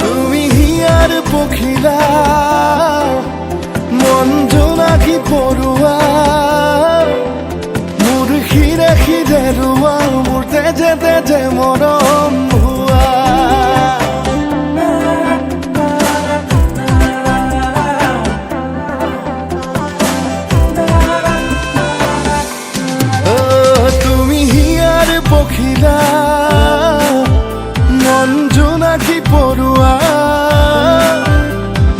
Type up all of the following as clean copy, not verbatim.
তুমি হিয়াৰ পখিলা মন জোনাকি পড়ুয়া মোৰ খিৰে খিৰে ৰুৱা মোৰ তেজে তেজে মৰম হোৱা তুমি হিয়াৰ পখিলা মন জোনাকি পড়ুৱা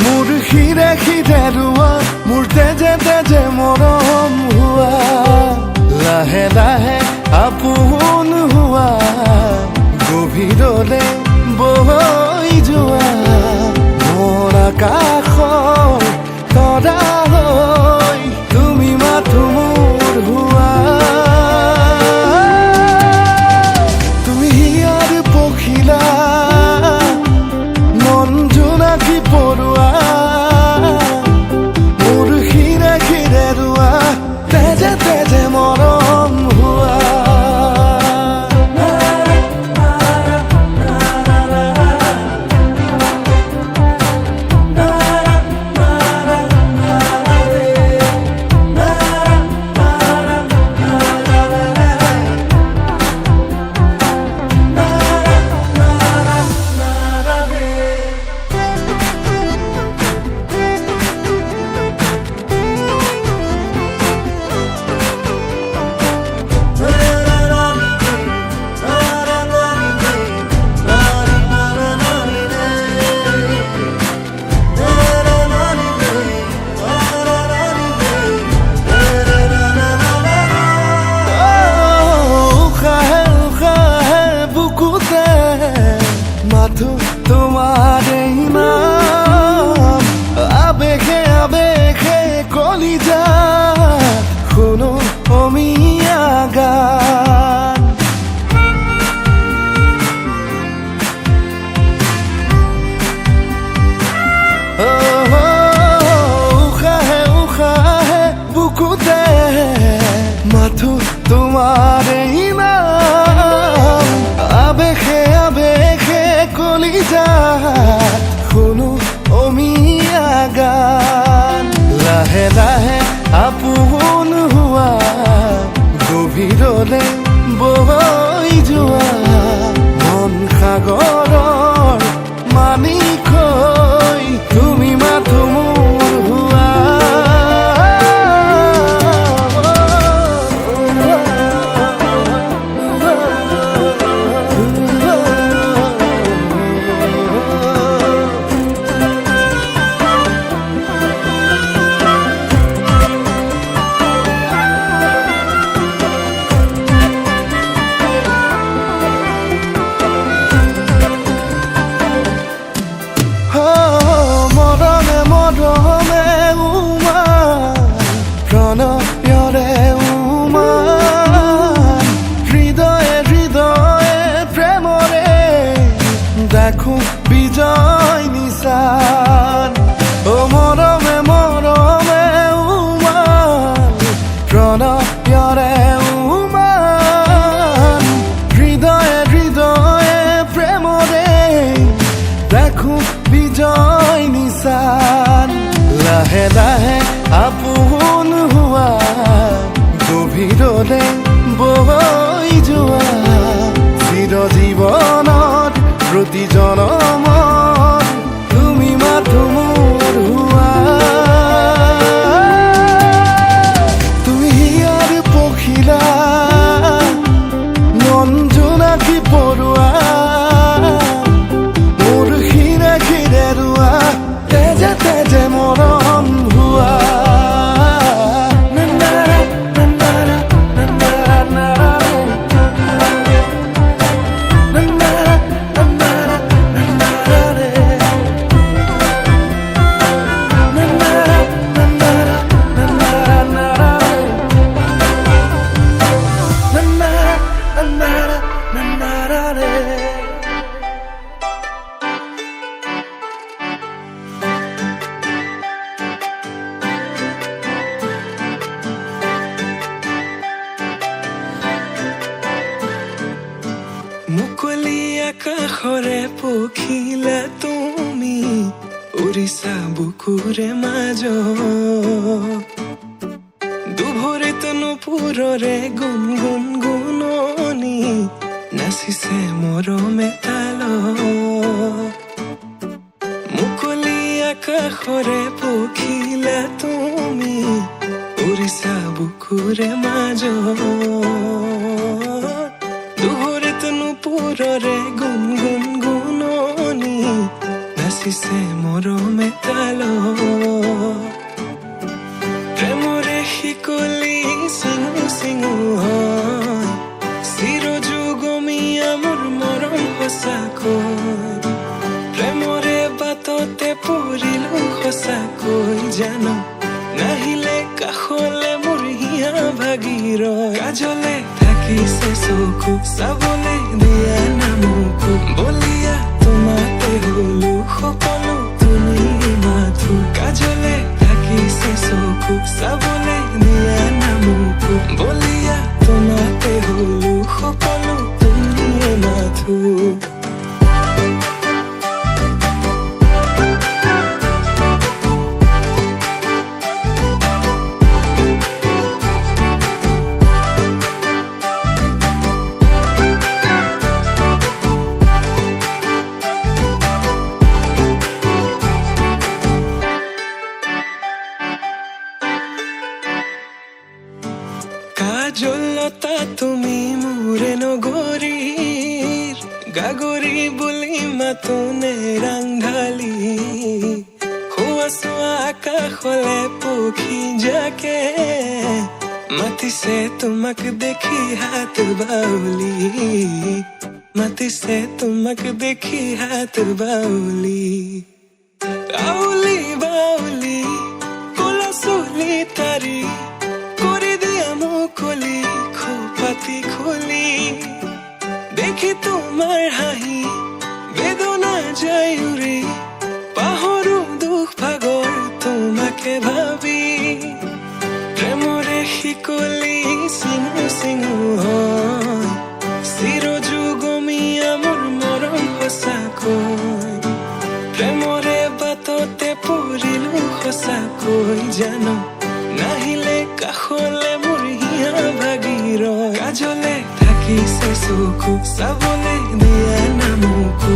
মোৰ খিৰে খিৰে ৰুৱা মোৰ তেজে তেজে মৰম হোৱা লাহে লাহে আপোন হোৱা গভীৰলে বৈ যোৱা মোৰ আকাশৰ তৰা হৈ তুমি মাথো মোৰ হোৱা তুমি হিয়াৰ পখিলা মন জোনাকি পড়ুৱা মোৰ খিৰে খিৰে ৰুৱা তেজে তেজে মৰম হোৱা মাথো তোমারে নাম আবেগে আবেগে কলিজা শুনো অমিয়া গান উশাহে উশাহে বুকুতে মাথো তোমারে নাম আবেগে আবেগে কলিজা শুনো অমিয়া গান লাহে লাহে আপোন হোৱা গভীৰলে বৈ যোৱা মন সাগৰৰ মানিক হৈ তুমি মাথো মোৰ হোৱা মৰমে মৰমে উমান প্ৰণয়ৰে উমান হৃদয়ে হৃদয়ে প্ৰেমৰে দেখো বিজয় নিশান মৰমে মৰমে উমান প্ৰণয়ৰে উমান হৃদয়ে হৃদয়ে প্ৰেমৰে দেখো বিজয় নিশান লাহে লাহে আপোন হোৱা গভীৰলে বৈ যোৱা চিৰ জীৱনত প্ৰতি জনমত তুমি মাথো মোৰ হোৱা তুমি হিয়াৰ পখিলা মন জোনাকি পড়ুৱা মোৰ পখিলা তুমি উৰিছা বুকুৰে মাজত দুভৰিত নুপুৰৰে গুণ গুণ গুণনি নাচিছে মৰমে তালত মুকলি আকাশৰে পখিলা তুমি উৰিছা বুকুৰে মাজত দুভৰিত নুপুৰৰে গুণ গুণ গুণনি নাচিছে মৰমে তালত প্ৰেমৰে শিকলি চিঙু চিঙু হয় চিৰযুগমীয়া মোৰ মৰম সঁচাকৈ প্ৰেমৰে বাটতে পৰিলো সঁচাকৈ জানো নাহিলে কাষলে মোৰ হিয়া ভাগিৰ কাজলে থাকিছে চকু চাবলে দিয়া নামকো বলিয়া তোমাতে হলো সকলো তুমি মাথো কাজলে থাকিছে চকু চাবলে দিয়া নামকো বলিয়া তোমাতে হলো সকলো তুমি মাথো কাজলতা তুমি মোৰে নগৰীৰ গাগৰি বুলি মাতোনে ৰাংঢালি হোৱা চোৱা আকাশলে পক্ষী যাকে মাতিছে তোমাক দেখি হাত বাউলি মাতিছে তোমাক দেখি হাত বাউলি আউলি বাউলি কলা চুলি তাৰি কৰি দিয়া মুকলি খোপাতি খুলি দেখি তোমাৰ হাঁহি বেদনা যায় উৰি পাহৰো দুখ ভাগৰ তোমাকে ভাবি প্ৰেমৰে শিকলি চিঙু চিঙু হয় চিৰযুগমীয়া মোৰ মৰম সঁচাকৈ প্ৰেমৰে বাটতে পৰিলো সঁচাকৈ জানো নাহিলে কাষলে মোৰ হিয়া ভাগিৰ কাজলে থাকিছে চকু চাবলে দিয়া নামকো